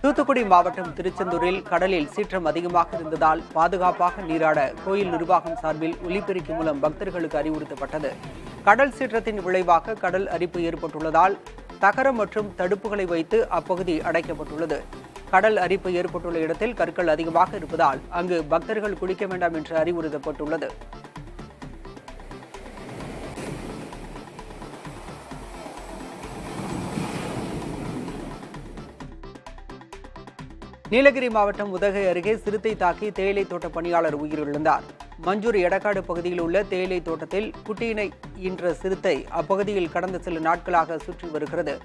தூத்துக்குடி மாவட்டம் திருச்செந்தூரில் கடலில் சீற்றம் அதிகமாக இருந்ததால் பாதுகாப்பாக நீராட கோயில் நிர்வாகம் சார்பில் ஒலிபெருக்கி மூலம் பக்தர்களுக்கு அறிவுறுத்தப்பட்டது. கடல் சீற்றத்தின் விளைவாக கடல் அரிப்பு ஏற்பட்டுள்ளதால் தகரம் மற்றும் தடுப்புகளை வைத்து அப்பகுதி அடைக்கப்பட்டுள்ளது. கடல் அரிப்பு ஏற்பட்டுள்ள இடத்தில் கற்கள் அதிகமாக இருப்பதால் அங்கு பக்தர்கள் குளிக்க வேண்டாம் என்று அறிவுறுத்தப்பட்டுள்ளது. நீலகிரி மாவட்டம் உதகை அருகே சிறுத்தை தாக்கி தேயிலை தோட்ட பணியாளர் உயிரிழந்தார். மஞ்சூர் எடக்காடு பகுதியில் உள்ள தேயிலை தோட்டத்தில் குட்டியினை ஈன்ற சிறுத்தை அப்பகுதியில் கடந்த சில நாட்களாக சுற்றி வருகிறது.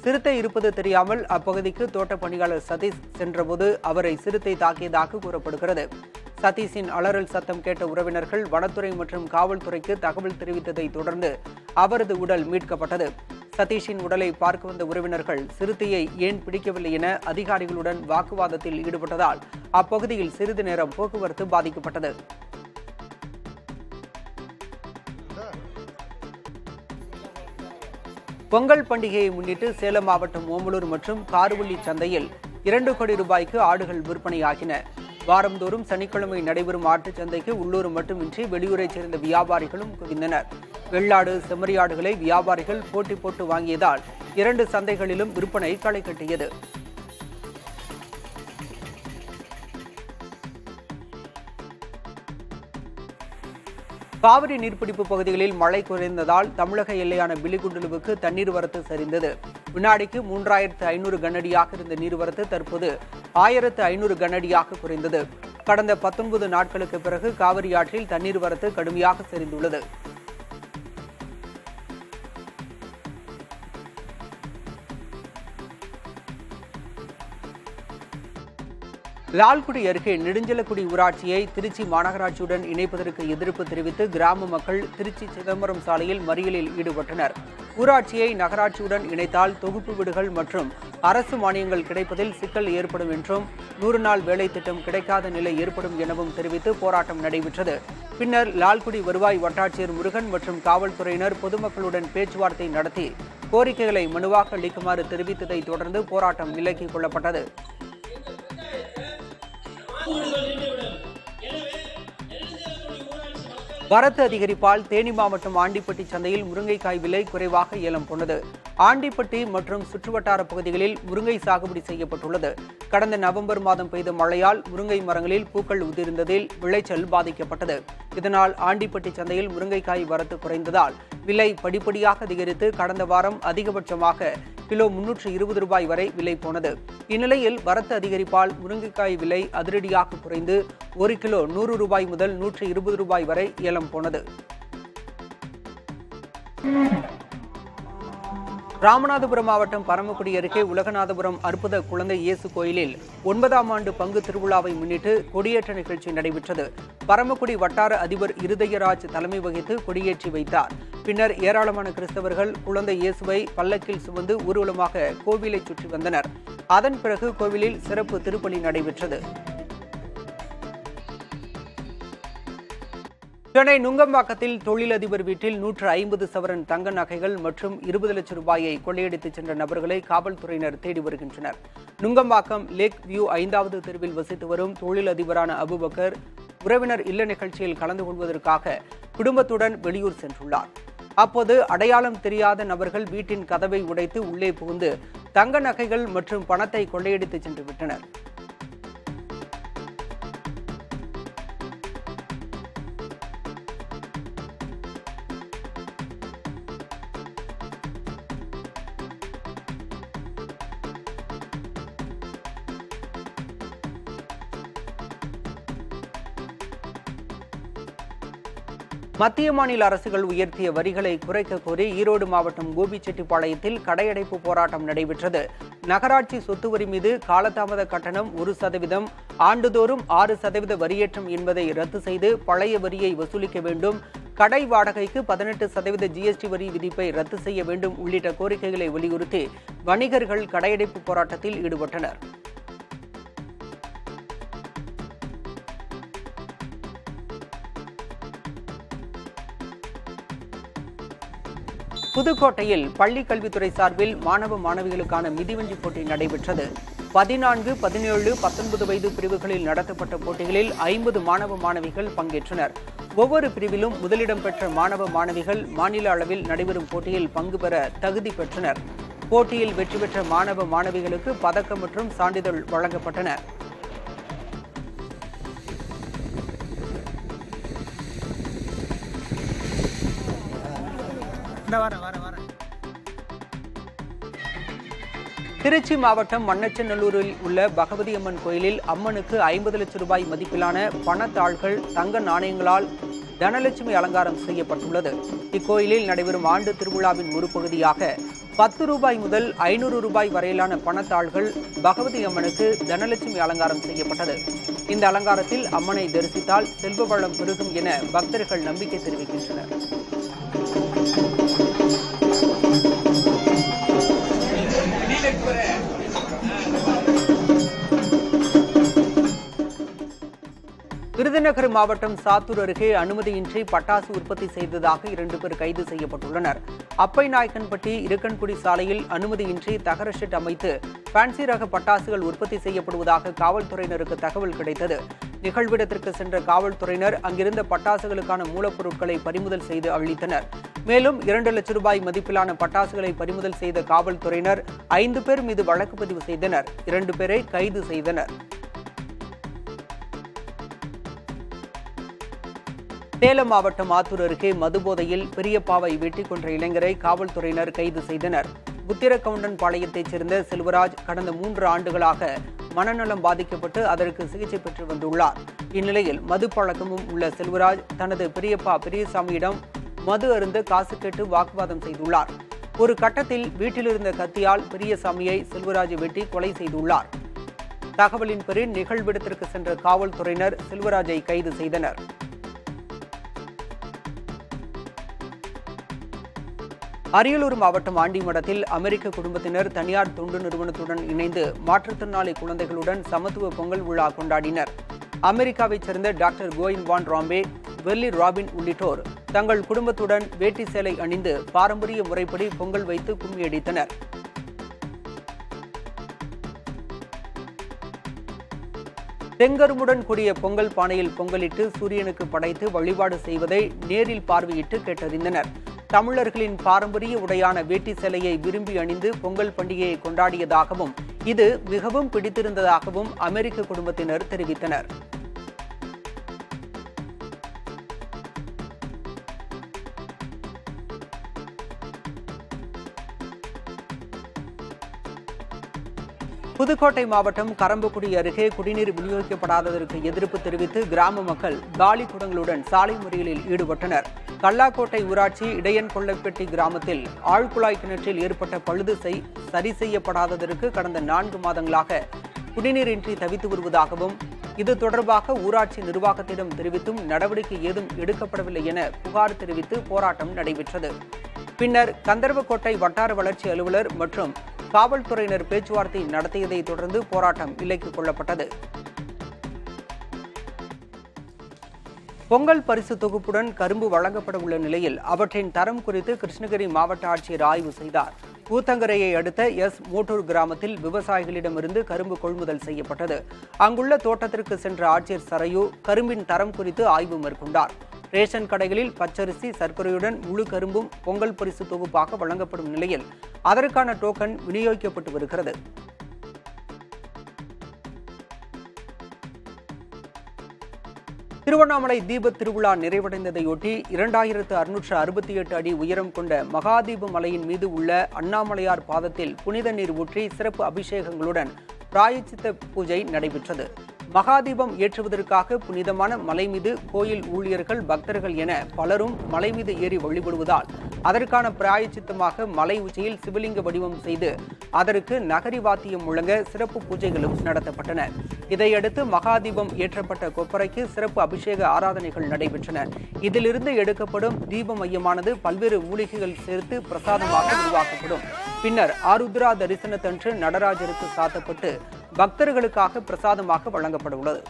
சிறுத்தை இருப்பது தெரியாமல் அப்பகுதிக்கு தோட்ட பணியாளர் சதீஷ் சென்றபோது அவரை சிறுத்தை தாக்கியதாக கூறப்படுகிறது. சதீஷின் அலறல் சத்தம் கேட்ட உறவினர்கள் வனத்துறை மற்றும் காவல்துறைக்கு தகவல் தெரிவித்ததை தொடர்ந்து அவரது உடல் மீட்கப்பட்டது. சதீஷின் உடலை பார்க்க வந்த உறவினர்கள் சிறுத்தையை ஏன் பிடிக்கவில்லை என அதிகாரிகளுடன் வாக்குவாதத்தில் ஈடுபட்டதால் அப்பகுதியில் சிறிது நேரம் போக்குவரத்து பாதிக்கப்பட்டது. பொங்கல் பண்டிகையை முன்னிட்டு சேலம் மாவட்டம் ஓமலூர் மற்றும் காருவள்ளி சந்தையில் 2 கோடி ரூபாய்க்கு ஆடுகள் விற்பனையாகின. வாரந்தோறும் சனிக்கிழமை நடைபெறும் ஆட்டுச் சந்தைக்கு உள்ளூர் மட்டுமின்றி வெளியூரைச் சேர்ந்த வியாபாரிகளும் குவிந்தனர். வெள்ளாடு செம்மறியாடுகளை வியாபாரிகள் போட்டி போட்டு வாங்கியதால் 2 சந்தைகளிலும் விற்பனை களை கட்டியது. காவிரி நீர்பிடிப்பு பகுதிகளில் மழை குறைந்ததால் தமிழக எல்லையான பிலிகுண்டுலுவுக்கு தண்ணீர் வரத்து சரிந்தது. வினாடிக்கு 3500 கனஅடியாக இருந்த நீர்வரத்து தற்போது 1500 கனஅடியாக குறைந்தது. கடந்த 19 நாட்களுக்கு பிறகு காவிரி ஆற்றில் தண்ணீர் வரத்து கடுமையாக சரிந்துள்ளது. லால்குடி அருகே நெடுஞ்சலக்குடி ஊராட்சியை திருச்சி மாநகராட்சியுடன் இணைப்பதற்கு எதிர்ப்பு தெரிவித்து கிராம மக்கள் திருச்சி சிதம்பரம் சாலையில் மறியலில் ஈடுபட்டனர். ஊராட்சியை நகராட்சியுடன் இணைத்தால் தொகுப்பு வீடுகள் மற்றும் அரசு மானியங்கள் கிடைப்பதில் சிக்கல் ஏற்படும் என்றும் 100 நாள் வேலை திட்டம் கிடைக்காத நிலை ஏற்படும் எனவும் தெரிவித்து போராட்டம் நடைபெற்றது. பின்னர் லால்குடி வருவாய் வட்டாட்சியர் முருகன் மற்றும் காவல்துறையினர் பொதுமக்களுடன் பேச்சுவார்த்தை நடத்தி கோரிக்கைகளை மனுவாக அளிக்குமாறு தெரிவித்ததை தொடர்ந்து போராட்டம் விலக்கிக் கொள்ளப்பட்டது. வரத்து அதிகரிப்பால் தேனி மாவட்டம் ஆண்டிப்பட்டி சந்தையில் முருங்கைக்காய் விலை குறைவாக ஏலம் போனது. ஆண்டிப்பட்டி மற்றும் சுற்றுவட்டார பகுதிகளில் முருங்கை சாகுபடி செய்யப்பட்டுள்ளது. கடந்த நவம்பர் மாதம் பெய்த மழையால் முருங்கை மரங்களில் பூக்கள் உதிர்ந்ததில் விளைச்சல் பாதிக்கப்பட்டது. இதனால் ஆண்டிப்பட்டி சந்தையில் முருங்கைக்காய் வரத்து குறைந்ததால் விலை படிப்படியாக அதிகரித்து கடந்த வாரம் அதிகபட்சமாக கிலோ 320 ரூபாய் வரை விலை போனது. இந்நிலையில் வரத்து அதிகரிப்பால் முருங்கைக்காய் விலை அதிரடியாக குறைந்து 1 கிலோ 100 ரூபாய் முதல் 120 ரூபாய் வரை ஏலம் போனது. ராமநாதபுரம் மாவட்டம் பரமக்குடி அருகே உலகநாதபுரம் அற்புத குழந்தை இயேசு கோயிலில் 9ஆம் ஆண்டு பங்கு திருவிழாவை முன்னிட்டு கொடியேற்ற நிகழ்ச்சி நடைபெற்றது. பரமக்குடி வட்டார அதிபர் இருதயராஜ் தலைமை வகித்து கொடியேற்றி வைத்தார். பின்னர் ஏராளமான கிறிஸ்தவர்கள் குழந்தை இயேசுவை பல்லக்கில் சுமந்து ஊர்வலமாக கோவிலை சுற்றி வந்தனர். அதன் பிறகு கோவிலில் சிறப்பு திருப்பலி நடைபெற்றது. சென்னை நுங்கம்பாக்கத்தில் தொழிலதிபர் வீட்டில் 150 சவரன் தங்க நகைகள் மற்றும் 20 லட்சம் ரூபாயை கொள்ளையடித்து சென்ற நபர்களை காவல்துறையினர் தேடி வருகின்றனர். நுங்கம்பாக்கம் லேக் வியூ 5வது தெருவில் வசித்து வரும் தொழிலதிபரான அபுபக்கர் உறவினர் இல்ல நிகழ்ச்சியில் கலந்து கொள்வதற்காக குடும்பத்துடன் வெளியூர் சென்றுள்ளார். அப்போது அடையாளம் தெரியாத நபர்கள் வீட்டின் கதவை உடைத்து உள்ளே புகுந்து தங்க நகைகள் மற்றும் பணத்தை கொள்ளையடித்து சென்று விட்டனர். மத்திய மாநில அரசுகள் உயர்த்திய வரிகளை குறைக்க கோரி ஈரோடு மாவட்டம் கோபிச்செட்டிப்பாளையத்தில் கடையடைப்பு போராட்டம் நடைபெற்றது. நகராட்சி சொத்து வரி மீது காலதாமத கட்டணம் 1%, ஆண்டுதோறும் 6% வரியேற்றம் என்பதை ரத்து செய்து பழைய வரியை வசூலிக்க வேண்டும், கடை வாடகைக்கு 18% GST வரி விதிப்பை ரத்து செய்ய வேண்டும் உள்ளிட்ட கோரிக்கைகளை வலியுறுத்தி வணிகர்கள் கடையடைப்பு போராட்டத்தில் ஈடுபட்டனர். புதுக்கோட்டையில் பள்ளி கல்வித்துறை சார்பில் மாணவ மாணவிகளுக்கான மிதிவண்டி போட்டி நடைபெற்றது. 14, 17, 19 வயது பிரிவுகளில் நடத்தப்பட்ட போட்டிகளில் 50 மாணவ மாணவிகள் பங்கேற்றனர். ஒவ்வொரு பிரிவிலும் முதலிடம் பெற்ற மாணவ மாணவிகள் மாநில அளவில் நடைபெறும் போட்டியில் பங்கு பெற தகுதி பெற்றனர். போட்டியில் வெற்றி பெற்ற மாணவ மாணவிகளுக்கு பதக்கம் மற்றும் சான்றிதழ் வழங்கப்பட்டன. திருச்சி மாவட்டம் மண்ணச்சநல்லூரில் உள்ள பகவதி அம்மன் கோயிலில் அம்மனுக்கு 50 லட்சம் ரூபாய் மதிப்பிலான பணத்தாள்கள் தங்க நாணயங்களால் தனலட்சுமி அலங்காரம் செய்யப்பட்டுள்ளது. இக்கோயிலில் நடைபெறும் ஆண்டு திருவிழாவின் ஒரு பகுதியாக 10 ரூபாய் முதல் 500 ரூபாய் வரையிலான பணத்தாள்கள் பகவதி அம்மனுக்கு தனலட்சுமி அலங்காரம் செய்யப்பட்டது. இந்த அலங்காரத்தில் அம்மனை தரிசித்தால் செல்வ வளம் பெருகும் என பக்தர்கள் நம்பிக்கை தெரிவிக்கின்றனர். விருதுநகர் மாவட்டம் சாத்தூர் அருகே அனுமதியின்றி பட்டாசு உற்பத்தி செய்ததாக 2 பேர் கைது செய்யப்பட்டுள்ளனர். அப்பைநாயக்கன்பட்டி இருக்கன்குடி சாலையில் அனுமதியின்றி தகர ஷெட் அமைத்து பான்சி ரக பட்டாசுகள் உற்பத்தி செய்யப்படுவதாக காவல்துறையினருக்கு தகவல் கிடைத்தது. நிகழ்விடத்திற்கு சென்ற காவல்துறையினர் அங்கிருந்த பட்டாசுகளுக்கான மூலப்பொருட்களை பறிமுதல் செய்து அழித்தனர். மேலும் 2 லட்சம் ரூபாய் மதிப்பிலான பட்டாசுகளை பறிமுதல் செய்த காவல்துறையினர் 5 பேர் மீது வழக்கு பதிவு செய்தனர். 2 பேரை கைது செய்தனர். சேலம் மாவட்டம் ஆத்தூர் அருகே மதுபோதையில் பெரியப்பாவை வெட்டிக் கொன்ற இளைஞரை காவல்துறையினர் கைது செய்தனர். புத்திரக்கவுண்டன் பாளையத்தைச் சேர்ந்த செல்வராஜ் கடந்த 3 ஆண்டுகளாக மனநலம் பாதிக்கப்பட்டு அதற்கு சிகிச்சை பெற்று வந்துள்ளார். இந்நிலையில் மது பழக்கமும் உள்ள செல்வராஜ் தனது பெரியப்பா பெரியசாமியிடம் மது அருந்த காசு கேட்டு வாக்குவாதம் செய்துள்ளார். ஒரு கட்டத்தில் வீட்டிலிருந்த கத்தியால் பெரியசாமியை செல்வராஜ் வெட்டி கொலை செய்துள்ளார். தகவலின் பேரில் நிகழ்விடத்திற்கு சென்ற காவல்துறையினர் செல்வராஜை கைது செய்தனர். அரியலூர் மாவட்டம் ஆண்டிமடத்தில் அமெரிக்க குடும்பத்தினர் தனியார் தொண்டு நிறுவனத்துடன் இணைந்து மாற்றுத்திறனாளி குழந்தைகளுடன் சமத்துவ பொங்கல் விழா கொண்டாடினர். அமெரிக்காவைச் சேர்ந்த டாக்டர் கோயின் வான் ராம்பே, வெல்லி ராபின் உள்ளிட்டோர் தங்கள் குடும்பத்துடன் வேட்டி சேலை அணிந்து பாரம்பரிய முறைப்படி பொங்கல் வைத்து கும்மியடித்தனர். செங்கரும்புடன் கூடிய பொங்கல் பானையில் பொங்கலிட்டு சூரியனுக்கு படைத்து வழிபாடு செய்வதை நேரில் பார்வையிட்டு கேட்டறிந்தனர். தமிழர்களின் பாரம்பரிய உடையான வேட்டி சேலையை விரும்பி அணிந்து பொங்கல் பண்டிகையை கொண்டாடியதாகவும் இது மிகவும் பிடித்திருந்ததாகவும் அமெரிக்க குடும்பத்தினர் தெரிவித்தனர். புதுக்கோட்டை மாவட்டம் கரம்பக்குடி அருகே குடிநீர் விநியோகிக்கப்படாததற்கு எதிர்ப்பு தெரிவித்து கிராம மக்கள் காலி குடங்களுடன் சாலை மறியலில் ஈடுபட்டனர். கல்லாக்கோட்டை ஊராட்சி இடையன்கொள்ளைப்பட்டி கிராமத்தில் ஆழ்குழாய் கிணற்றில் ஏற்பட்ட பழுது சரி செய்யப்படாததற்கு கடந்த 4 மாதங்களாக குடிநீரின்றி தவித்து வருவதாகவும் இது தொடர்பாக ஊராட்சி நிர்வாகத்திடம் தெரிவித்தும் நடவடிக்கை ஏதும் எடுக்கப்படவில்லை என புகார் தெரிவித்து போராட்டம் நடைபெற்றது. பின்னர் கந்தர்வக்கோட்டை வட்டார வளர்ச்சி அலுவலர் மற்றும் காவல்துறையினர் பேச்சுவார்த்தை நடத்தியதை தொடர்ந்து போராட்டம் விலக்கிக் கொள்ளப்பட்டது. பொங்கல் பரிசு தொகுப்புடன் கரும்பு வழங்கப்பட உள்ள நிலையில் அவற்றின் தரம் குறித்து கிருஷ்ணகிரி மாவட்ட ஆட்சியர் ஆய்வு செய்தார். ஊத்தங்கரையை அடுத்த மோட்டூர் கிராமத்தில் விவசாயிகளிடமிருந்து கரும்பு கொள்முதல் செய்யப்பட்டது. அங்குள்ள தோட்டத்திற்கு சென்ற ஆட்சியர் சரையு கரும்பின் தரம் குறித்து ஆய்வு மேற்கொண்டார். ரேஷன் கடைகளில் பச்சரிசி, சர்க்கரையுடன் முழு கரும்பும் பொங்கல் பரிசு தொகுப்பாக வழங்கப்படும் நிலையில் அதற்கான டோக்கன் விநியோகிக்கப்பட்டு வருகிறது. திருவண்ணாமலை தீபத் திருவிழா நிறைவடைந்ததையொட்டி 2668 அடி உயரம் கொண்ட மகாதீப மலையின் மீது உள்ள அண்ணாமலையார் பாதத்தில் புனித நீர் ஊற்றி சிறப்பு அபிஷேகங்களுடன் பிராயச்சித்த பூஜை நடைபெற்றது. மகாதீபம் ஏற்றுவதற்காக புனிதமான மலை மீது கோயில் ஊழியர்கள், பக்தர்கள் என பலரும் மலை மீது ஏறி வழிபடுவதால் அதற்கான பிராயச்சித்தமாக மலை உச்சியில் சிவலிங்க வடிவம் செய்து அதற்கு நகரி வாத்தியம் முழங்க சிறப்பு பூஜைகளும் நடத்தப்பட்டன. இதையடுத்து மகாதீபம் ஏற்றப்பட்ட கொப்பரைக்கு சிறப்பு அபிஷேக ஆராதனைகள் நடைபெற்றன. இதிலிருந்து எடுக்கப்படும் தீப மையமானது பல்வேறு மூலிகைகள் சேர்த்து பிரசாதமாக உருவாக்கப்படும். பின்னர் ஆருத்ரா தரிசனத்தன்று நடராஜருக்கு சாத்தப்பட்டு பக்தர்களுக்காக பிரசாதமாக வழங்கப்பட உள்ளது.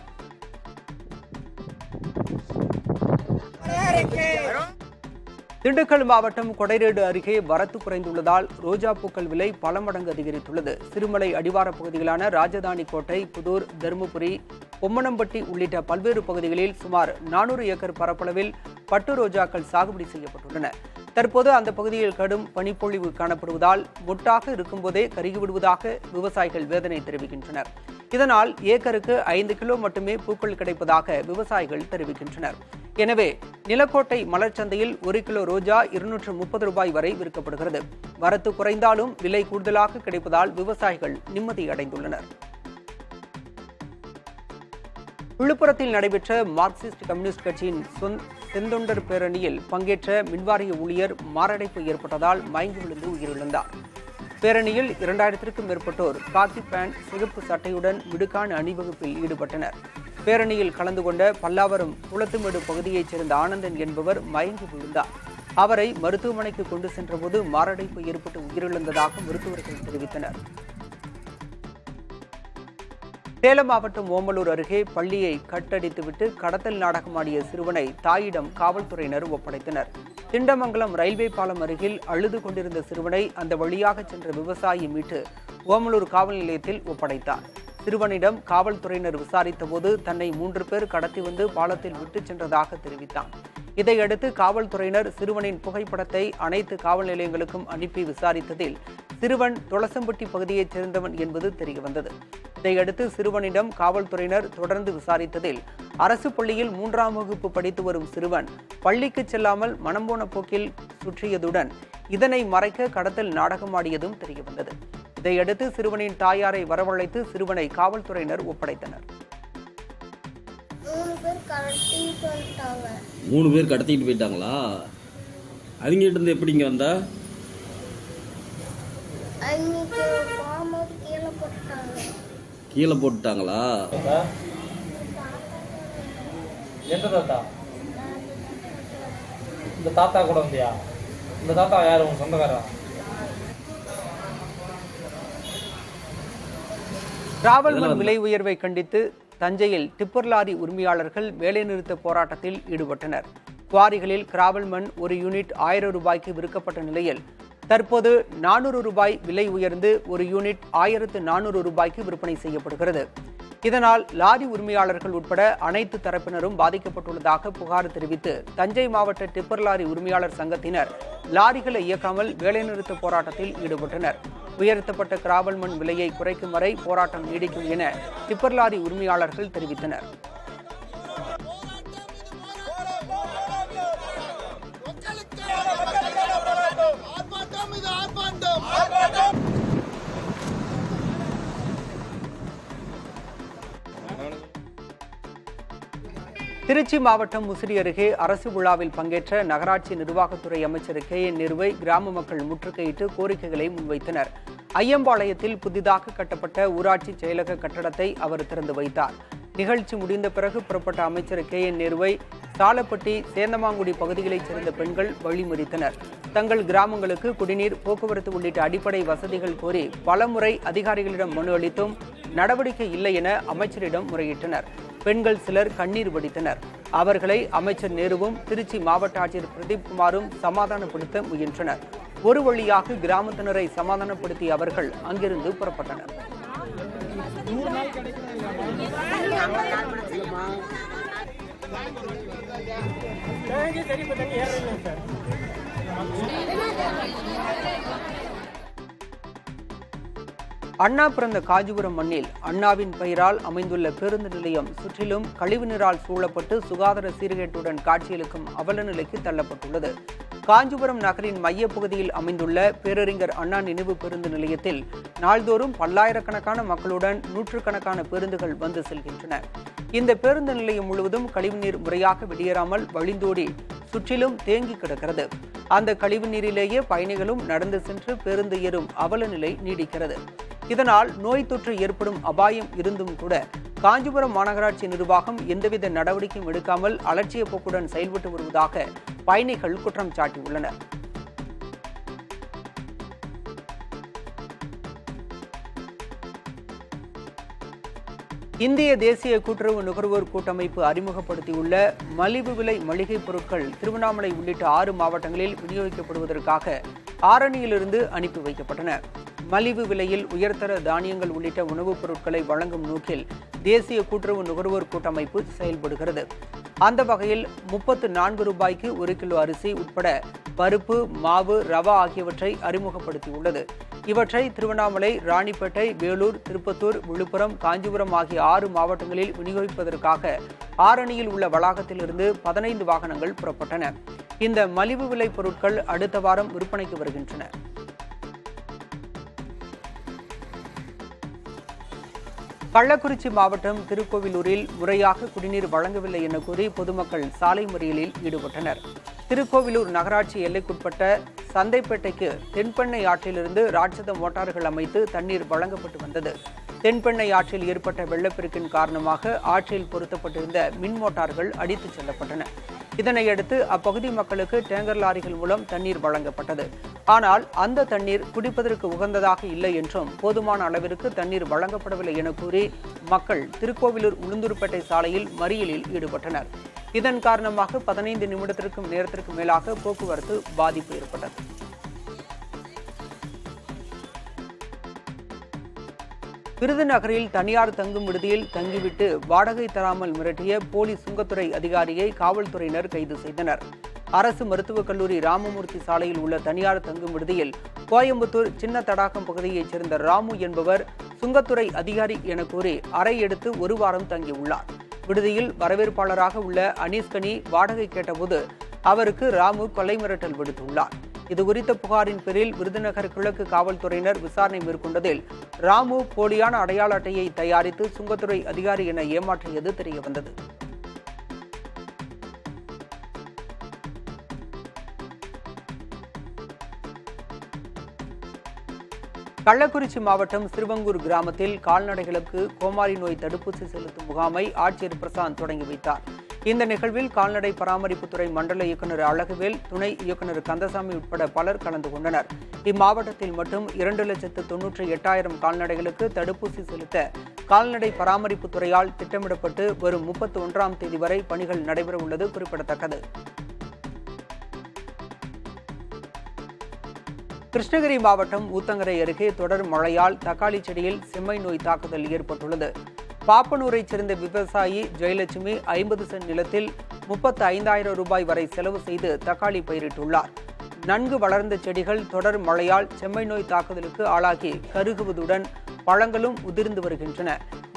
திண்டுக்கல் மாவட்டம் கொடைரோடு அருகே வரத்து குறைந்துள்ளதால் ரோஜா பூக்கள் விலை பல மடங்கு அதிகரித்துள்ளது. சிறுமலை அடிவார பகுதிகளான ராஜதானி கோட்டை, புதூர், தருமபுரி, பொம்மனம்பட்டி உள்ளிட்ட பல்வேறு பகுதிகளில் சுமார் 400 ஏக்கர் பரப்பளவில் பட்டு ரோஜாக்கள் சாகுபடி செய்யப்பட்டுள்ளன. தற்போது அந்த பகுதியில் கடும் பனிப்பொழிவு காணப்படுவதால் மொட்டாக இருக்கும்போதே கருகிவிடுவதாக விவசாயிகள் வேதனை தெரிவிக்கின்றனர். இதனால் ஏக்கருக்கு 5 கிலோ மட்டுமே பூக்கள் கிடைப்பதாக விவசாயிகள் தெரிவிக்கின்றனர். எனவே நிலக்கோட்டை மலர் சந்தையில் 1 கிலோ ரோஜா 230 ரூபாய் வரை விற்கப்படுகிறது. வரத்து குறைந்தாலும் விலை கூடுதலாக கிடைப்பதால் விவசாயிகள் நிம்மதி அடைந்துள்ளனர். விழுப்புரத்தில் நடைபெற்ற மார்க்சிஸ்ட் கம்யூனிஸ்ட் கட்சியின் செந்தொண்டர் பேரணியில் பங்கேற்ற மின்வாரிய ஊழியர் மாரடைப்பு ஏற்பட்டதால் மயங்கி விழுந்து உயிரிழந்தார். பேரணியில் 2000க்கும் மேற்பட்டோர் காக்கி பேண்ட், சிகப்பு சட்டையுடன் மிடுக்கான அணிவகுப்பில் ஈடுபட்டனர். பேரணியில் கலந்து கொண்ட பல்லாவரம் குளத்துமேடு பகுதியைச் சேர்ந்த ஆனந்தன் என்பவர் மயங்கி விழுந்தார். அவரை மருத்துவமனைக்கு கொண்டு சென்றபோது மாரடைப்பு ஏற்பட்டு உயிரிழந்ததாக மருத்துவர்கள் தெரிவித்தனர். சேலம் மாவட்டம் ஓமலூர் அருகே பள்ளியை கட்டடித்துவிட்டு கடத்தல் நாடகமாடிய சிறுவனை தாயிடம் காவல்துறையினர் ஒப்படைத்தனர். திண்டமங்கலம் ரயில்வே பாலம் அருகில் அழுது கொண்டிருந்த சிறுவனை அந்த வழியாக சென்ற விவசாயி மீட்டு ஓமலூர் காவல் நிலையத்தில் ஒப்படைத்தார். சிறுவனிடம் காவல்துறையினர் விசாரித்தபோது தன்னை 3 பேர் கடத்தி வந்து பாலத்தில் விட்டுச் சென்றதாக தெரிவித்தான். இதையடுத்து காவல்துறையினர் சிறுவனின் புகைப்படத்தை அனைத்து காவல் நிலையங்களுக்கும் அனுப்பி விசாரித்ததில் சிறுவன் தொளசம்பட்டி பகுதியைச் சேர்ந்தவன் என்பது தெரியவந்தது. இதையடுத்து சிறுவனிடம் காவல்துறையினர் தொடர்ந்து விசாரித்ததில் அரசு பள்ளியில் 3ஆம் வகுப்பு படித்து வரும் சிறுவன் பள்ளிக்கு செல்லாமல் மனம் போன போக்கில் சுற்றியதுடன் இதனை மறைக்க கடத்தல் நாடகமாடியதும் தெரியவந்தது. இதையடுத்து சிறுவனின் தாயாரை வரவழைத்து சிறுவனை காவல்துறையினர் ஒப்படைத்தனர். 3 பேர் கடத்திட்டு போயிட்டாங்களா? அவங்ககிட்ட இருந்து எப்படி இங்க வந்தா? கீழே போட்டுட்டாங்களா? எந்த தாத்தா? இந்த தாத்தா கூட வந்தியா? இந்த தாத்தா யாரு, உங்க சொந்தக்காரா? டிராவல் மண் விலை உயர்வை கண்டித்து தஞ்சையில் டிப்பர் லாரி உரிமையாளர்கள் வேலைநிறுத்த போராட்டத்தில் ஈடுபட்டனர். குவாரிகளில் கிராவல் மண் ஒரு யூனிட் 1000 ரூபாய்க்கு விற்கப்பட்ட நிலையில் தற்போது 400 ரூபாய் விலை உயர்ந்து ஒரு யூனிட் 1400 ரூபாய்க்கு விற்பனை செய்யப்படுகிறது. இதனால் லாரி உரிமையாளர்கள் உட்பட அனைத்து தரப்பினரும் பாதிக்கப்பட்டுள்ளதாக புகார் தெரிவித்து தஞ்சை மாவட்ட டிப்பர் லாரி உரிமையாளர் சங்கத்தினர் லாரிகளை இயக்காமல் வேலைநிறுத்த போராட்டத்தில் ஈடுபட்டனர். உயர்த்தப்பட்ட கிராவல் மண் விலையை குறைக்கும் வரை போராட்டம் நீடிக்கும் என டிப்பர் லாரி உரிமையாளர்கள் தெரிவித்தனர். திருச்சி மாவட்டம் முசிறி அருகே அரசு விழாவில் பங்கேற்ற நகராட்சி நிர்வாகத்துறை அமைச்சர் KN நேருவை கிராம மக்கள் முற்றுகையிட்டு கோரிக்கைகளை முன்வைத்தனர். ஐயம்பாளையத்தில் புதிதாக கட்டப்பட்ட ஊராட்சி செயலக கட்டடத்தை அவர் திறந்து வைத்தார். நிகழ்ச்சி முடிந்த பிறகு புறப்பட்ட அமைச்சர் KN நேருவை சாலப்பட்டி, சேந்தமாங்குடி பகுதிகளைச் சேர்ந்த பெண்கள் வழிமறித்தனர். தங்கள் கிராமங்களுக்கு குடிநீர், போக்குவரத்து உள்ளிட்ட அடிப்படை வசதிகள் கோரி பலமுறை அதிகாரிகளிடம் மனு அளித்தும் நடவடிக்கை இல்லை என அமைச்சரிடம் முறையிட்டனர். பெண்கள் சிலர் கண்ணீர் வடித்தனர். அவர்களை அமைச்சர் நேருவும் திருச்சி மாவட்ட ஆட்சியர் பிரதீப் குமாரும் சமாதானப்படுத்த முயன்றனர். ஒரு வழியாக கிராமத்தினரை சமாதானப்படுத்திய அவர்கள் அங்கிருந்து புறப்பட்டனர். அண்ணா பிறந்த காஞ்சிபுரம் மண்ணில் அண்ணாவின் பெயரால் அமைந்துள்ள பேருந்து நிலையம் சுற்றிலும் கழிவுநீரால் சூழப்பட்டு சுகாதார சீர்கேட்டுடன் காட்சியளிக்கும் அவல நிலைக்கு தள்ளப்பட்டுள்ளது. காஞ்சிபுரம் நகரின் மையப்பகுதியில் அமைந்துள்ள பேரறிஞர் அண்ணா நினைவு பேருந்து நிலையத்தில் நாள்தோறும் பல்லாயிரக்கணக்கான மக்களுடன் நூற்றுக்கணக்கான பேருந்துகள் வந்து செல்கின்றன. இந்த பேருந்து நிலையம் முழுவதும் கழிவுநீர் முறையாக வெளியேறாமல் வழிந்தோடி சுற்றிலும் தேங்கி கிடக்கிறது. அந்த கழிவு நீரிலேயே பயணிகளும் நடந்து சென்று பேருந்து ஏறும் அவல நிலை நீடிக்கிறது. இதனால் நோய் தொற்று ஏற்படும் அபாயம் இருந்தும் கூட காஞ்சிபுரம் மாநகராட்சி நிர்வாகம் எந்தவித நடவடிக்கையும் எடுக்காமல் அலட்சிய போக்குடன் செயல்பட்டு வருவதாக பயணிகள் குற்றம் சாட்டியுள்ளனர். இந்திய தேசிய கூட்டுறவு நுகர்வோர் கூட்டமைப்பு அறிமுகப்படுத்தியுள்ள மலிவு விலை மளிகைப் பொருட்கள் திருவண்ணாமலை உள்ளிட்ட 6 மாவட்டங்களில் விநியோகிக்கப்படுவதற்காக ஆரணியிலிருந்து அனுப்பி வைக்கப்பட்டன. மலிவு விலையில் உயர்தர தானியங்கள் உள்ளிட்ட உணவுப் பொருட்களை வழங்கும் நோக்கில் தேசிய கூட்டுறவு நுகர்வோர் கூட்டமைப்பு செயல்படுகிறது. அந்த வகையில் 34 ரூபாய்க்கு 1 கிலோ அரிசி உட்பட பருப்பு, மாவு, ரவா ஆகியவற்றை அறிமுகப்படுத்தியுள்ளது. இவற்றை திருவண்ணாமலை, ராணிப்பேட்டை, வேலூர், திருப்பத்தூர், விழுப்புரம், காஞ்சிபுரம் ஆகிய 6 மாவட்டங்களில் விநியோகிப்பதற்காக ஆரணியில் உள்ள வளாகத்திலிருந்து 15 வாகனங்கள் புறப்பட்டன. இந்த மலிவு விலை பொருட்கள் அடுத்த வாரம் விற்பனைக்கு வருகின்றன. கள்ளக்குறிச்சி மாவட்டம் திருக்கோவிலூரில் முறையாக குடிநீர் வழங்கவில்லை என கூறி பொதுமக்கள் சாலை மறியலில் ஈடுபட்டனர். திருக்கோவிலூர் நகராட்சி எல்லைக்குட்பட்ட சந்தைப்பேட்டைக்கு தென்பெண்ணை ஆற்றிலிருந்து ராட்சத மோட்டார்கள் அமைத்து தண்ணீர் வழங்கப்பட்டு வந்தது. தென்பெண்ணை ஆற்றில் ஏற்பட்ட வெள்ளப்பெருக்கின் காரணமாக ஆற்றில் பொருத்தப்பட்டிருந்த மின் மோட்டார்கள் அடித்துச் செல்லப்பட்டன. இதனையடுத்து அப்பகுதி மக்களுக்கு டேங்கர் லாரிகள் மூலம் தண்ணீர் வழங்கப்பட்டது. ஆனால் அந்த தண்ணீர் குடிப்பதற்கு உகந்ததாக இல்லை என்றும் போதுமான அளவிற்கு தண்ணீர் வழங்கப்படவில்லை என கூறி மக்கள் திருக்கோவிலூர் உளுந்தூர்பேட்டை சாலையில் மறியலில் ஈடுபட்டனர். இதன் காரணமாக 15 நிமிடத்திற்கும் நேரத்திற்கு மேலாக போக்குவரத்து பாதிப்பு ஏற்பட்டது. விருதுநகரில் தனியார் தங்கும் விடுதியில் தங்கிவிட்டு வாடகை தராமல் மிரட்டிய போலி சுங்கத்துறை அதிகாரியை காவல்துறையினர் கைது செய்தனர். அரசு மருத்துவக் கல்லூரி ராமமூர்த்தி சாலையில் உள்ள தனியார் தங்கும் விடுதியில் கோயம்புத்தூர் சின்ன தடாகம் பகுதியைச் சேர்ந்த ராமு என்பவர் சுங்கத்துறை அதிகாரி என கூறி அறை எடுத்து 1 வாரம் தங்கியுள்ளார். விடுதியில் வரவேற்பாளராக உள்ள அனீஸ்கனி வாடகை கேட்டபோது அவருக்கு ராமு கொலை மிரட்டல் விடுத்துள்ளார். இதுகுறித்த புகாரின் பேரில் விருதுநகர் கிழக்கு காவல்துறையினர் விசாரணை மேற்கொண்டதில் ராமு போலியான அடையாள அட்டையை தயாரித்து சுங்கத்துறை அதிகாரி என ஏமாற்றியது தெரியவந்தது. கள்ளக்குறிச்சி மாவட்டம் சிறுவங்கூர் கிராமத்தில் கால்நடைகளுக்கு கோமாரி நோய் தடுப்பூசி செலுத்தும் முகாமை ஆட்சியர் பிரசாந்த் தொடங்கி வைத்தார். இந்த நிகழ்வில் கால்நடை பராமரிப்புத்துறை மண்டல இயக்குநர் அழகுவேல், துணை இயக்குநர் கந்தசாமி உட்பட பலர் கலந்து கொண்டனர். இம்மாவட்டத்தில் மட்டும் 2,98,000 கால்நடைகளுக்கு தடுப்பூசி செலுத்த கால்நடை பராமரிப்புத்துறையால் திட்டமிடப்பட்டு வரும் 31ஆம் தேதி வரை பணிகள் நடைபெறவுள்ளது குறிப்பிடத்தக்கது. கிருஷ்ணகிரி மாவட்டம் ஊத்தங்கரை அருகே தொடர் மழையால் தக்காளி செடியில் செம்மை நோய் தாக்குதல் ஏற்பட்டுள்ளது. பாப்பனூரைச் சேர்ந்த விவசாயி ஜெயலட்சுமி 50 சென்ட் நிலத்தில் 35,000 ரூபாய் வரை செலவு செய்து தக்காளி பயிரிட்டுள்ளார். நன்கு வளர்ந்த செடிகள் தொடர் மழையால் செம்மை நோய் தாக்குதலுக்கு ஆளாகி கருகுவதுடன் பழங்களும் உதிர்ந்து வருகின்றன.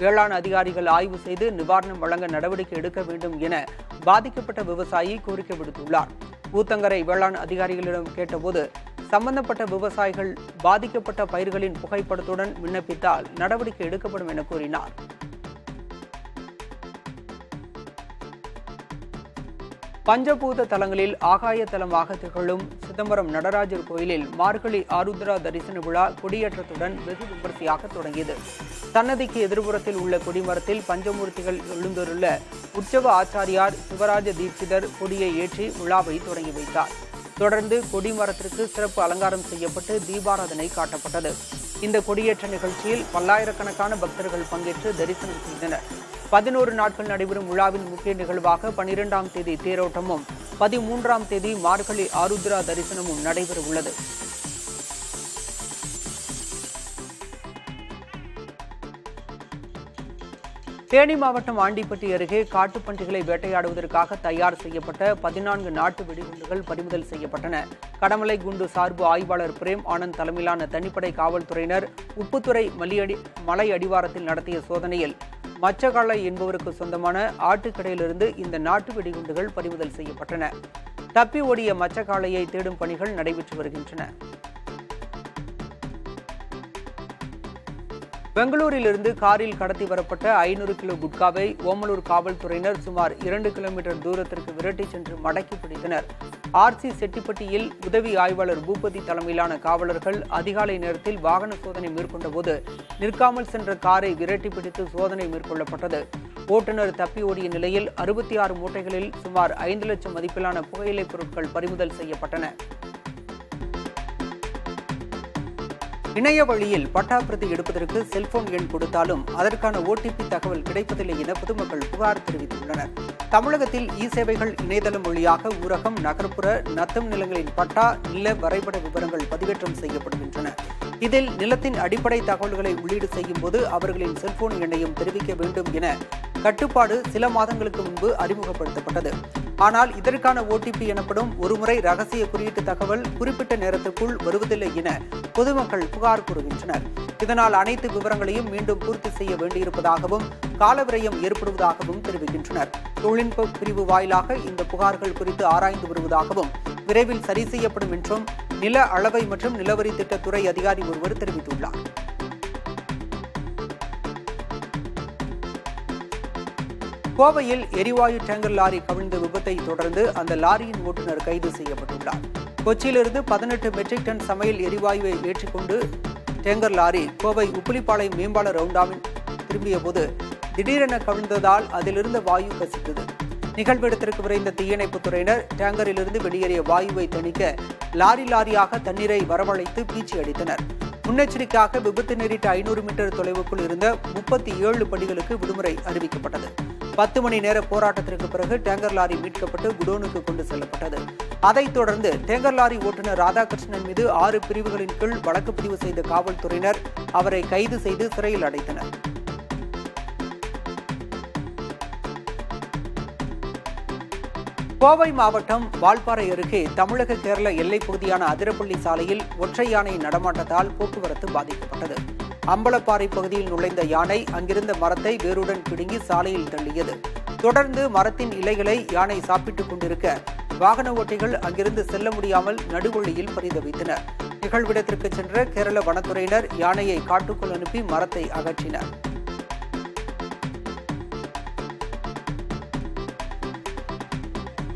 வேளாண் அதிகாரிகள் ஆய்வு செய்து நிவாரணம் வழங்க நடவடிக்கை எடுக்க வேண்டும் என பாதிக்கப்பட்ட விவசாயி கோரிக்கை விடுத்துள்ளார். ஊத்தங்கரை வேளாண் அதிகாரிகளிடம் கேட்டபோது சம்பந்தப்பட்ட விவசாயிகள் பாதிக்கப்பட்ட பயிர்களின் புகைப்படத்துடன் விண்ணப்பித்தால் நடவடிக்கை எடுக்கப்படும் என கூறினார். பஞ்சபூத தலங்களில் ஆகாய தலமாக திகழும் சிதம்பரம் நடராஜர் கோயிலில் மார்கழி ஆருத்ரா தரிசன விழா கொடியேற்றத்துடன் வெகு விமரிசையாக தொடங்கியது. சன்னதிக்கு எதிர்புறத்தில் உள்ள கொடிமரத்தில் பஞ்சமூர்த்திகள் எழுந்தருள உற்சவ ஆச்சாரியார் சிவராஜ தீட்சிதர் கொடியை ஏற்றி விழாவை தொடங்கி வைத்தார். தொடர்ந்து கொடிமரத்திற்கு சிறப்பு அலங்காரம் செய்யப்பட்டு தீபாராதனை காட்டப்பட்டது. இந்த கொடியேற்ற நிகழ்ச்சியில் பல்லாயிரக்கணக்கான பக்தர்கள் பங்கேற்று தரிசனம் செய்தனர். 11 நாட்கள் நடைபெறும் விழாவின் முக்கிய நிகழ்வாக 12ஆம் தேதி தேரோட்டமும் 13ஆம் தேதி மார்கழி ஆருத்ரா தரிசனமும் நடைபெறவுள்ளது. தேனி மாவட்டம் ஆண்டிப்பட்டி அருகே காட்டுப்பன்றிகளை வேட்டையாடுவதற்காக தயார் செய்யப்பட்ட 14 நாட்டு வெடிகுண்டுகள் பறிமுதல் செய்யப்பட்டன. கடமலை குண்டு சார்பு ஆய்வாளர் பிரேம் ஆனந்த் தலைமையிலான தனிப்படை காவல்துறையினர் உப்புத்துறை மலை அடிவாரத்தில் நடத்திய சோதனையில் மச்சகாலை என்பவருக்கு சொந்தமான ஆட்டுக்கடையிலிருந்து இந்த நாட்டு வெடிகுண்டுகள் பறிமுதல் செய்யப்பட்டன. தப்பி ஓடிய மச்சகாலையை தேடும் பணிகள் நடைபெற்று வருகின்றன. பெங்களூரிலிருந்து காரில் கடத்தி வரப்பட்ட 500 கிலோ குட்காவை ஓமலூர் காவல்துறையினர் சுமார் 2 கிலோமீட்டர் தூரத்திற்கு விரட்டி சென்று மடக்கி பிடித்தனர். ஆர்சி செட்டிப்பட்டியில் உதவி ஆய்வாளர் பூபதி தலைமையிலான காவலர்கள் அதிகாலை நேரத்தில் வாகன சோதனை மேற்கொண்டபோது நிற்காமல் சென்ற காரை விரட்டி பிடித்து சோதனை மேற்கொள்ளப்பட்டது. ஓட்டுநர் தப்பி ஓடிய நிலையில் 66 மூட்டைகளில் சுமார் 5 லட்சம் மதிப்பிலான புகையிலைப் பொருட்கள் பறிமுதல் செய்யப்பட்டன. இணைய வழியில் பட்டா பிரதி எடுப்பதற்கு செல்போன் எண் கொடுத்தாலும் அதற்கான ஓடிபி தகவல் கிடைப்பதில்லை என பொதுமக்கள் புகார் தெரிவித்துள்ளனர். தமிழகத்தில் சேவைகள் இணையதளம் வழியாக ஊரகம், நகர்ப்புற, நத்தம் நிலங்களின் பட்டா, நில வரைபட விவரங்கள் பதிவேற்றம் செய்யப்படுகின்றன. இதில் நிலத்தின் அடிப்படை தகவல்களை உள்ளீடு செய்யும் போது அவர்களின் செல்போன் எண்ணையும் தெரிவிக்க வேண்டும் என கட்டுப்பாடு சில மாதங்களுக்கு முன்பு அறிமுகப்படுத்தப்பட்டது. ஆனால் இதற்கான ஓடிபி எனப்படும் ஒருமுறை ரகசிய குறியீட்டு தகவல் குறிப்பிட்ட நேரத்திற்குள் வருவதில்லை என பொதுமக்கள் புகார் கூறுகின்றனர். இதனால் அனைத்து விவரங்களையும் மீண்டும் பூர்த்தி செய்ய வேண்டியிருப்பதாகவும் காலவிரயம் ஏற்படுவதாகவும் தெரிவிக்கின்றனர். தொழில்நுட்ப பிரிவு வாயிலாக இந்த புகார்கள் குறித்து ஆராய்ந்து வருவதாகவும் விரைவில் சரி செய்யப்படும் என்றும் நில அளவை மற்றும் நிலவரி திட்டத்துறை அதிகாரி ஒருவர் தெரிவித்துள்ளார். கோவையில் எரிவாயு டேங்கர் லாரி கவிழ்ந்த விபத்தை தொடர்ந்து அந்த லாரியின் ஓட்டுநர் கைது செய்யப்பட்டுள்ளார். கொச்சியிலிருந்து 18 மெட்ரிக் டன் சமையல் எரிவாயுவை ஏற்றிக்கொண்டு டேங்கர் லாரி கோவை உப்புலிப்பாளையம் மேம்பால ரவுண்டாமில் திரும்பிய போது திடீரென கவிழ்ந்ததால் அதிலிருந்த வாயு கசித்தது. நிகழ்விடத்திற்கு விரைந்த தீயணைப்புத் துறையினர் டேங்கரிலிருந்து வெளியேறிய வாயுவை தணிக்க லாரியாக தண்ணீரை வரவழைத்து பீச்சி அடித்தனர். முன்னெச்சரிக்கையாக விபத்து நேரிட்ட 500 மீட்டர் தொலைவுக்குள் இருந்த 37 பணிகளுக்கு விடுமுறை அறிவிக்கப்பட்டது. 10 மணி நேர போராட்டத்திற்கு பிறகு டேங்கர் லாரி மீட்கப்பட்டு குடோனுக்கு கொண்டு செல்லப்பட்டது. அதைத் தொடர்ந்து டேங்கர் லாரி ஓட்டுநர் ராதாகிருஷ்ணன் மீது 6 பிரிவுகளின் கீழ் வழக்கு பதிவு செய்த காவல்துறையினர் அவரை கைது செய்து சிறையில் அடைத்தனர். கோவை மாவட்டம் வால்பாறை அருகே தமிழக கேரள எல்லைப் பகுதியான அதிரப்பள்ளி சாலையில் ஒற்றை யானை நடமாட்டத்தால் போக்குவரத்து பாதிக்கப்பட்டது. அம்பலப்பாறை பகுதியில் நுழைந்த யானை அங்கிருந்த மரத்தை வேருடன் பிடுங்கி சாலையில் தள்ளியது. தொடர்ந்து மரத்தின் இலைகளை யானை சாப்பிட்டுக் கொண்டிருக்க வாகன ஓட்டிகள் அங்கிருந்து செல்ல முடியாமல் நடுவழியில் பரிதவித்தனர். நிகழ்விடத்திற்கு சென்ற கேரள வனத்துறையினர் யானையை காட்டுக்குள் அனுப்பி மரத்தை அகற்றினர்.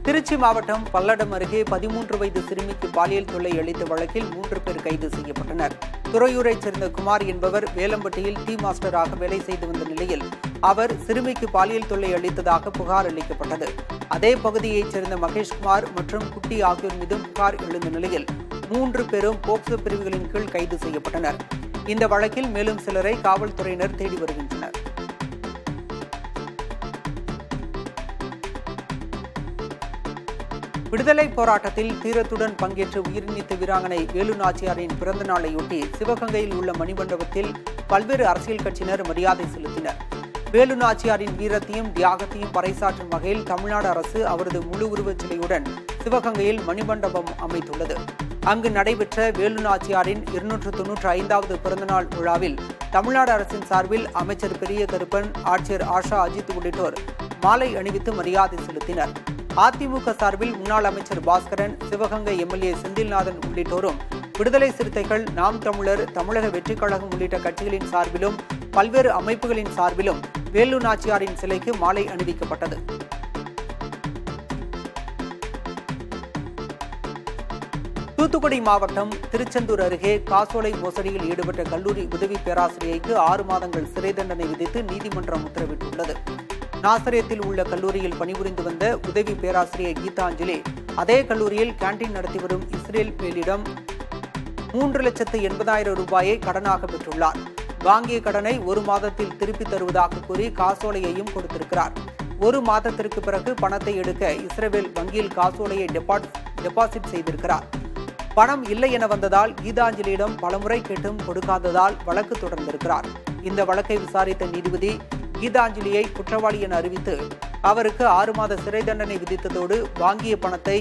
திருச்சி மாவட்டம் பல்லடம் அருகே 13 வயது சிறுமிக்கு பாலியல் தொல்லை அளித்த வழக்கில் 3 பேர் கைது செய்யப்பட்டனர். துறையூரைச் சேர்ந்த குமார் என்பவர் வேலம்பட்டியில் டீ மாஸ்டராக வேலை செய்து வந்த நிலையில் அவர் சிறுமிக்கு பாலியல் தொல்லை அளித்ததாக புகார் அளிக்கப்பட்டது. அதே பகுதியைச் சேர்ந்த மகேஷ்குமார் மற்றும் குட்டி ஆகியோர் மீதும் புகார் எழுந்த நிலையில் 3 பேரும் போக்சோ பிரிவுகளின் கீழ் கைது செய்யப்பட்டனர். இந்த வழக்கில் மேலும் சிலரை காவல்துறையினர் தேடி வருகின்றனர். விடுதலை போராட்டத்தில் தீரத்துடன் பங்கேற்று உயிர்நீத்த வீராங்கனை வேலு நாச்சியாரின் பிறந்த நாளையொட்டி சிவகங்கையில் உள்ள மணிமண்டபத்தில் பல்வேறு அரசியல் கட்சியினர் மரியாதை செலுத்தினர். வேலு நாச்சியாரின் வீரத்தையும் தியாகத்தையும் பறைசாற்றும் வகையில் தமிழ்நாடு அரசு அவரது முழு உருவச் சிலையுடன் சிவகங்கையில் மணிமண்டபம் அமைத்துள்ளது. அங்கு நடைபெற்ற வேலு நாச்சியாரின் 295வது பிறந்தநாள் விழாவில் தமிழ்நாடு அரசின் சார்பில் அமைச்சர் பெரிய கருப்பன், ஆட்சியர் ஆஷா அஜித் உள்ளிட்டோர் மாலை அணிவித்து மரியாதை செலுத்தினர். அதிமுக சார்பில் முன்னாள் அமைச்சர் பாஸ்கரன், சிவகங்கை எம்எல்ஏ செந்தில்நாதன் உள்ளிட்டோரும் விடுதலை சிறுத்தைகள், நாம் தமிழர், தமிழக வெற்றிக் கழகம் உள்ளிட்ட கட்சிகளின் சார்பிலும் பல்வேறு அமைப்புகளின் சார்பிலும் வேலு நாச்சியாரின் சிலைக்கு மாலை அணிவிக்கப்பட்டது. தூத்துக்குடி மாவட்டம் திருச்செந்தூர் அருகே காசோலை மோசடியில் ஈடுபட்ட கல்லூரி உதவி பேராசிரியைக்கு 6 மாதங்கள் சிறை தண்டனை விதித்து நீதிமன்றம் உத்தரவிட்டுள்ளது. நாசரேத்தில் உள்ள கல்லூரியில் பணிபுரிந்து வந்த உதவி பேராசிரியர் கீதாஞ்சலி அதே கல்லூரியில் கேண்டீன் நடத்தி வரும் இஸ்ரேல் மேலிடம் 3,80,000 ரூபாயை கடனாக பெற்றுள்ளார். வாங்கிய கடனை 1 மாதத்தில் திருப்பி தருவதாக கூறி காசோலையையும் கொடுத்திருக்கிறார். 1 மாதத்திற்கு பிறகு பணத்தை எடுக்க இஸ்ரேல் வங்கியில் காசோலையை டெபாசிட் செய்திருக்கிறார். பணம் இல்லை என வந்ததால் கீதாஞ்சலியிடம் பலமுறை கேட்டும் கொடுக்காததால் வழக்கு தொடர்ந்திருக்கிறார். இந்த வழக்கை விசாரித்த நீதிபதி கீதாஞ்சலியை குற்றவாளி என அறிவித்து அவருக்கு 6 மாத சிறை தண்டனை விதித்ததோடு வாங்கிய பணத்தை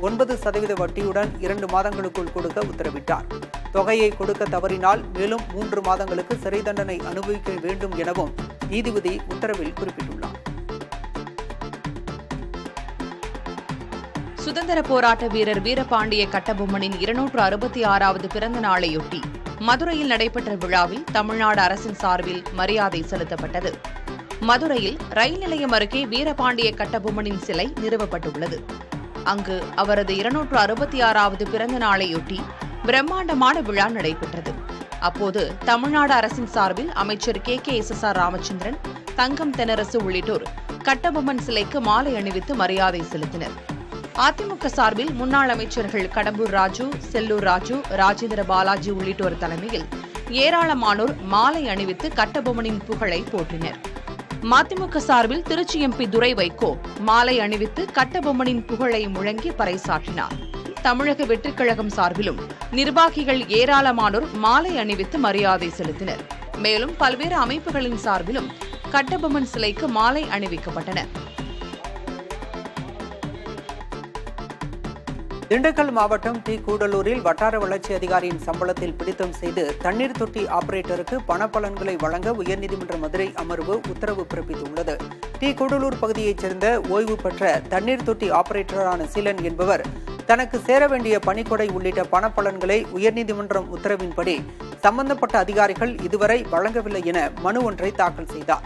9% வட்டியுடன் 2 மாதங்களுக்குள் கொடுக்க உத்தரவிட்டார். தொகையை கொடுக்க தவறினால் மேலும் 3 மாதங்களுக்கு சிறை தண்டனை அனுபவிக்க வேண்டும் எனவும் நீதிபதி உத்தரவில் குறிப்பிட்டுள்ளார். சுதந்திர போராட்ட வீரர் வீரபாண்டிய கட்டபொம்மனின் 266வது பிறந்த நாளையொட்டி மதுரையில் நடைபெற்ற விழாவில் தமிழ்நாடு அரசின் சார்பில் மரியாதை செலுத்தப்பட்டது. மதுரையில் ரயில் நிலையம் அருகே வீரபாண்டிய கட்டபொம்மனின் சிலை நிறுவப்பட்டுள்ளது. அங்கு அவரது 266வது பிறந்த நாளையொட்டி பிரம்மாண்டமான விழா நடைபெற்றது. அப்போது தமிழ்நாடு அரசின் சார்பில் அமைச்சர் KKSSR ராமச்சந்திரன், தங்கம் தென்னரசு உள்ளிட்டோர் கட்டபொம்மன் சிலைக்கு மாலை அணிவித்து மரியாதை செலுத்தினர். அதிமுக சார்பில் முன்னாள் அமைச்சர்கள் கடம்பூர் ராஜு, செல்லூர் ராஜு, ராஜேந்திர பாலாஜி உள்ளிட்டோர் தலைமையில் ஏராளமானோர் மாலை அணிவித்து கட்டபொம்மனின் புகழை போற்றினர். மதிமுக சார்பில் திருச்சி எம்பி துரை வைகோ மாலை அணிவித்து கட்டபொம்மனின் புகழை முழங்கி பறைசாற்றினார். தமிழக வெற்றிக் கழகம் சார்பிலும் நிர்வாகிகள் ஏராளமானோர் மாலை அணிவித்து மரியாதை செலுத்தினர். மேலும் பல்வேறு அமைப்புகளின் சார்பிலும் கட்டபொம்மன் சிலைக்கு மாலை அணிவிக்கப்பட்டன. திண்டுக்கல் மாவட்டம் டி கூடலூரில் வட்டார வளர்ச்சி அதிகாரியின் சம்பளத்தில் பிடித்தம் செய்து தண்ணீர் தொட்டி ஆபரேட்டருக்கு பணப்பலன்களை வழங்க உயர்நீதிமன்ற மதுரை அமர்வு உத்தரவு பிறப்பித்துள்ளது. டி கூடலூர் பகுதியைச் சேர்ந்த ஓய்வு பெற்ற தண்ணீர் தொட்டி ஆபரேட்டரான சீலன் என்பவர் தனக்கு சேர வேண்டிய பணிக்கொடை உள்ளிட்ட பணப்பலன்களை உயர்நீதிமன்றம் உத்தரவின்படி சம்பந்தப்பட்ட அதிகாரிகள் இதுவரை வழங்கவில்லை என மனு ஒன்றை தாக்கல் செய்தார்.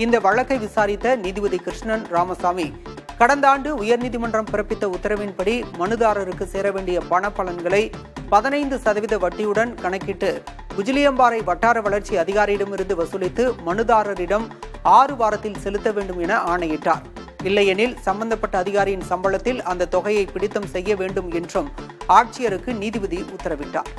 இந்த வழக்கை விசாரித்த நீதிபதி கிருஷ்ணன் ராமசாமி கடந்த ஆண்டு உயர்நீதிமன்றம் பிறப்பித்த உத்தரவின்படி மனுதாரருக்கு சேர வேண்டிய பணப்பலன்களை 15% வட்டியுடன் கணக்கிட்டு குஜிலியம்பாறை வட்டார வளர்ச்சி அதிகாரியிடமிருந்து வசூலித்து மனுதாரரிடம் 6 வாரத்தில் செலுத்த வேண்டும் என ஆணையிட்டார். இல்லையெனில் சம்பந்தப்பட்ட அதிகாரியின் சம்பளத்தில் அந்த தொகையை பிடித்தம் செய்ய வேண்டும் என்றும் ஆட்சியருக்கு நீதிபதி உத்தரவிட்டார்.